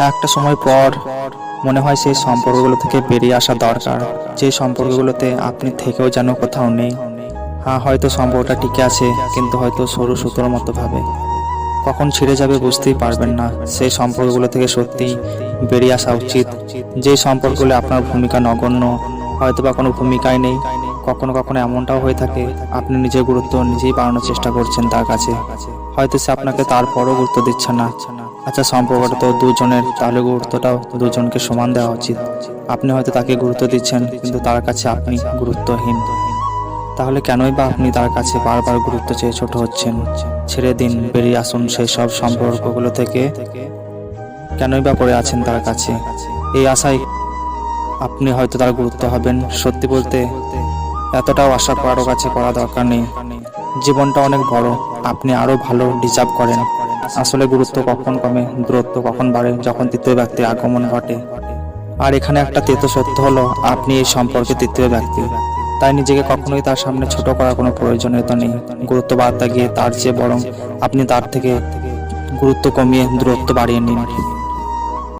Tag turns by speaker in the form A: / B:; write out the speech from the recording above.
A: একটা সময় পর মনে হয় সেই সম্পর্কগুলো থেকে বেরিয়ে আসা দরকার, যে সম্পর্কগুলোতে আপনি থেকেও যেন কোথাও নেই। হ্যাঁ, হয়তো সম্পর্কটা টিকে আছে, কিন্তু হয়তো সরু সুতোর মতো ভাবে কখন ছিঁড়ে যাবে বুঝতেই পারবেন না। সেই সম্পর্কগুলো থেকে সত্যিই বেরিয়ে আসা উচিত। যে সম্পর্কগুলো আপনার ভূমিকা নগণ্য, হয়তো বা কোনো ভূমিকাই নেই। কখনো কখনো এমনটাও হয়ে থাকে, আপনি নিজের গুরুত্ব নিজেই বাড়ানোর চেষ্টা করছেন তার কাছে, হয়তো সে আপনাকে তারপরও গুরুত্ব দিচ্ছে না। আচ্ছা, সম্পর্কটা তো দুজনের, তাহলে গুরুত্বটাও দুজনকে সমান দেওয়া উচিত। আপনি হয়তো তাকে গুরুত্ব দিচ্ছেন, কিন্তু তার কাছে আপনি গুরুত্বহীন। তাহলে কেনই বা আপনি তার কাছে বারবার গুরুত্ব চেয়ে ছোট হচ্ছেন? ছেড়ে দিন, বেরিয়ে আসুন সেই সব সম্পর্কগুলো থেকে। কেনই বা পড়ে আছেন তার কাছে এই আশায় আপনি হয়তো তার গুরুত্ব হবেন? সত্যি বলতে এতটাও আশা কারো কাছে করা দরকার নেই। জীবনটা অনেক বড়, আপনি আরো ভালো ডিজার্ভ করেন। আসলে গুরুত্ব কখন কমে, দূরত্ব কখন বাড়ে, যখন তৃতীয় ব্যক্তির আগমন ঘটে। আর এখানে একটা তেতো সত্য হলো, আপনি এই সম্পর্কে তৃতীয় ব্যক্তি। তাই নিজেকে কখনোই তার সামনে ছোট করার কোনো প্রয়োজনীয়তা নেই। গুরুত্ব বাড়তে গিয়ে তার চেয়ে বরং আপনি তার থেকে গুরুত্ব কমিয়ে দূরত্ব বাড়িয়ে নিন।